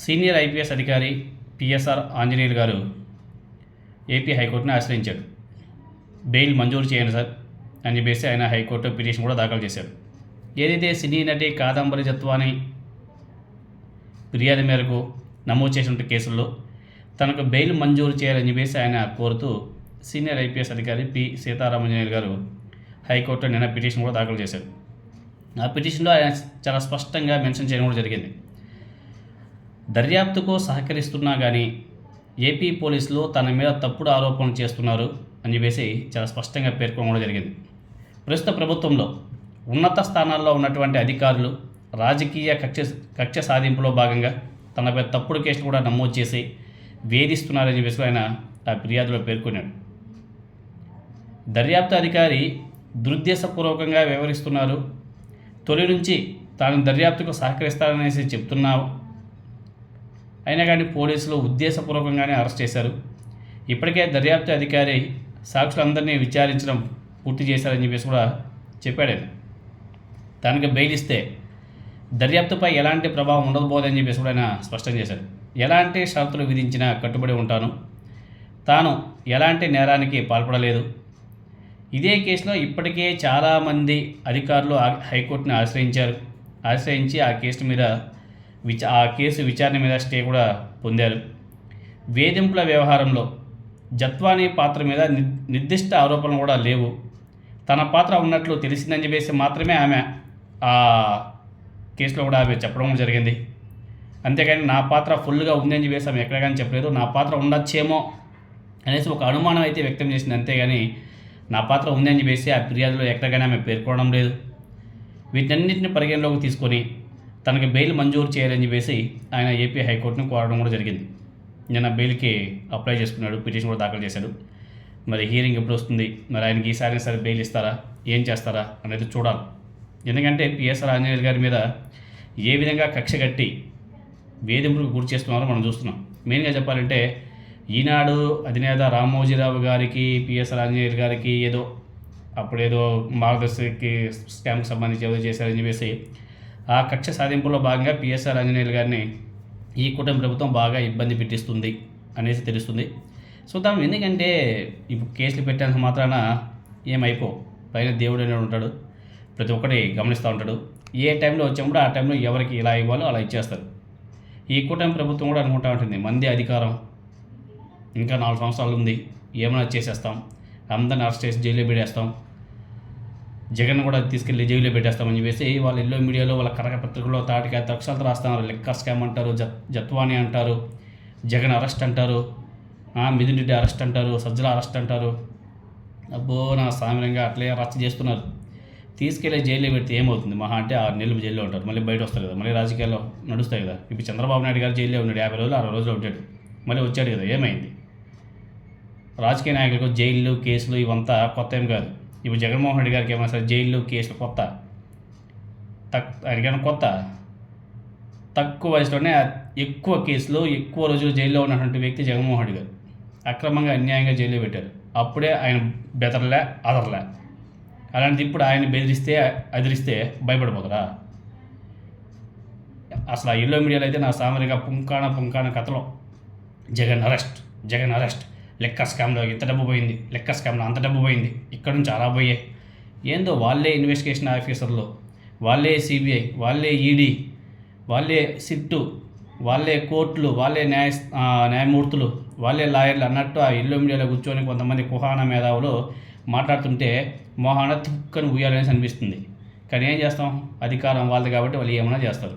Senior IPS అధికారి PSR Anjaneyulu గారు AP హైకోర్టుని ఆశ్రయించాడు. Bail మంజూరు చేయండి సార్ అని చెప్పేసి ఆయన హైకోర్టు పిటిషన్ కూడా దాఖలు చేశాడు. ఏదైతే సినీ నటి కాదంబరి జత్వాని ఫిర్యాదు మేరకు నమోదు చేసిన కేసుల్లో తనకు బెయిల్ మంజూరు చేయాలని చెప్పేసి ఆయన కోరుతూ సీనియర్ ఐపీఎస్ అధికారి పి సీతారామాంజనేయులు గారు హైకోర్టులో నిన్న పిటిషన్ కూడా దాఖలు చేశారు. ఆ పిటిషన్లో ఆయన చాలా స్పష్టంగా మెన్షన్ చేయడం కూడా జరిగింది. దర్యాప్తుకు సహకరిస్తున్నా కానీ ఏపీ పోలీసులు తన మీద తప్పుడు ఆరోపణలు చేస్తున్నారు అని చెప్పేసి చాలా స్పష్టంగా పేర్కొనడం కూడా జరిగింది. ప్రస్తుత ప్రభుత్వంలో ఉన్నత స్థానాల్లో ఉన్నటువంటి అధికారులు రాజకీయ కక్ష సాధింపులో భాగంగా తనపై తప్పుడు కేసులు కూడా నమోదు చేసి వేధిస్తున్నారని చెప్పేసి ఆయన ఆ ఫిర్యాదులో పేర్కొన్నాడు. దర్యాప్తు అధికారి దురుద్దేశపూర్వకంగా వ్యవహరిస్తున్నారు, తొలి నుంచి తాను దర్యాప్తుకు సహకరిస్తారనేసి చెప్తున్నావు, అయినా కానీ పోలీసులు ఉద్దేశపూర్వకంగానే అరెస్ట్ చేశారు. ఇప్పటికే దర్యాప్తు అధికారి సాక్షులందరినీ విచారించడం పూర్తి చేశారని చెప్పేసి కూడా చెప్పాడు. తనకు బెయిల్ ఇస్తే దర్యాప్తుపై ఎలాంటి ప్రభావం ఉండకపోదని చెప్పేసి కూడా ఆయన స్పష్టం చేశారు. ఎలాంటి షరతులు విధించినా కట్టుబడి ఉంటాను, తాను ఎలాంటి నేరానికి పాల్పడలేదు. ఇదే కేసులో ఇప్పటికే చాలామంది అధికారులు హైకోర్టుని ఆశ్రయించి ఆ కేసు విచారణ మీద స్టే కూడా పొందారు. వేధింపుల వ్యవహారంలో జత్వానీ పాత్ర మీద నిర్దిష్ట ఆరోపణలు కూడా లేవు. తన పాత్ర ఉన్నట్లు తెలిసిందని చెప్పేసి మాత్రమే ఆమె ఆ కేసులో కూడా ఆమె చెప్పడం జరిగింది. అంతేకాని నా పాత్ర ఫుల్గా ఉందని చెప్పేసి ఆమె ఎక్కడ కానీ చెప్పలేదు. నా పాత్ర ఉండొచ్చేమో అనేసి ఒక అనుమానం అయితే వ్యక్తం చేసింది, అంతేగాని నా పాత్ర ఉందని చెప్పేసి ఆ ఫిర్యాదులో ఎక్కడగానే ఆమె పేర్కొనడం లేదు. వీటన్నిటిని పరిగణలోకి తీసుకొని తనకి బెయిల్ మంజూరు చేయాలని చెప్పేసి ఆయన ఏపీ హైకోర్టును కోరడం కూడా జరిగింది. నిన్న బెయిల్కి అప్లై చేసుకున్నాడు, పిటిషన్ కూడా దాఖలు చేశాడు. మరి హియరింగ్ ఎప్పుడు వస్తుంది, మరి ఆయనకి ఈసారి సరే బెయిల్ ఇస్తారా, ఏం చేస్తారా అనేది చూడాలి. ఎందుకంటే పిఎస్ఆర్ ఆంజనేయులు గారి మీద ఏ విధంగా కక్ష కట్టి వేధింపులకు గురి చేస్తున్నారో మనం చూస్తున్నాం. మెయిన్గా చెప్పాలంటే ఈనాడు అధినేత రామోజీరావు గారికి పిఎస్ఆర్ ఆంజనేయులు గారికి అప్పుడేదో మార్గదర్శకి స్కామ్కి సంబంధించి ఏదో చేశారని చెప్పేసి ఆ కక్ష సాధింపులో భాగంగా పిఎస్ఆర్ ఆంజనేయులు గారిని ఈ కూటమి ప్రభుత్వం బాగా ఇబ్బంది పెట్టిస్తుంది అనేసి తెలుస్తుంది. సో దాని ఎందుకంటే ఇప్పుడు కేసులు పెట్టేంత మాత్రాన ఏమైపో పైన దేవుడు అనేవాడు ఉంటాడు, ప్రతి ఒక్కటి గమనిస్తూ ఉంటాడు. ఏ టైంలో వచ్చినప్పుడు ఆ టైంలో ఎవరికి ఇలా ఇవ్వాలో అలా ఇచ్చేస్తారు. ఈ కూటమి ప్రభుత్వం కూడా అనుకుంటూ ఉంటుంది, మంది అధికారం, ఇంకా 4 సంవత్సరాలు ఉంది, ఏమైనా చేసేస్తాం, అందరిని అరెస్ట్ చేసి జైల్లో పెట్టేస్తాం, జగన్ కూడా తీసుకెళ్ళి జైల్లో పెట్టేస్తామని చెప్పేసి వాళ్ళ ఎల్లో మీడియాలో వాళ్ళ కరకపత్రికల్లో తాటికి అక్షరాలతో రాస్తున్నారు. లిక్కర్ స్కామ్ అంటారు, జత్వాని అంటారు, జగన్ అరెస్ట్ అంటారు, మిథున్ రెడ్డి అరెస్ట్ అంటారు, సజ్జల అరెస్ట్ అంటారు. అబ్బో నా సామాన్యంగా అట్లే అరెస్ట్ చేస్తున్నారు. తీసుకెళ్ళి జైల్లో పెడితే ఏమవుతుంది, మహా అంటే 6 నెలలు జైల్లో ఉంటారు, మళ్ళీ బయట వస్తారు కదా, మళ్ళీ రాజకీయాల్లో నడుస్తాయి కదా. ఇప్పుడు చంద్రబాబు నాయుడు గారు జైల్లో ఉన్నాడు 50 రోజులు 60 రోజులు ఉంటాడు, మళ్ళీ వచ్చాడు కదా, ఏమైంది? రాజకీయ నాయకులకు జైళ్ళు కేసులు ఇవంతా కొత్త ఏం కాదు. ఇప్పుడు జగన్మోహన్ రెడ్డి గారికి ఏమైనా సరే జైళ్ళు కేసులు కొత్త, ఆయనకైనా కొత్త? తక్కువ వయసులోనే ఎక్కువ కేసులు ఎక్కువ రోజులు జైల్లో ఉన్నటువంటి వ్యక్తి జగన్మోహన్ రెడ్డి గారు. అక్రమంగా అన్యాయంగా జైల్లో పెట్టారు, అప్పుడే ఆయన బెదరలే అదరలే. అలాంటిది ఇప్పుడు ఆయన అదిరిస్తే భయపడిపోతారా? అసలు ఆ ఎల్లో మీడియాలో అయితే నా సామాన్యంగా పుంకాణ కథలో జగన్ అరెస్ట్, లెక్కర్ స్కామ్లో ఇంత డబ్బు పోయింది, లెక్కర్ స్కామ్లో అంత డబ్బు పోయింది, ఇక్కడ నుంచి అలా పోయాయి. ఏందో వాళ్ళే ఇన్వెస్టిగేషన్ ఆఫీసర్లు, వాళ్ళే సిబిఐ, వాళ్ళే ఈడీ, వాళ్ళే సిట్టు, వాళ్ళే కోర్టులు, వాళ్ళే న్యాయమూర్తులు, వాళ్ళే లాయర్లు అన్నట్టు ఆ ఎల్లో మీడియాలో కూర్చొని కొంతమంది కుహాన మేధావులు మాట్లాడుతుంటే మొహాన తిక్కని ఉయ్యాలనేసి అనిపిస్తుంది. కానీ ఏం చేస్తాం, అధికారం వాళ్ళది కాబట్టి వాళ్ళు ఏమైనా చేస్తారు.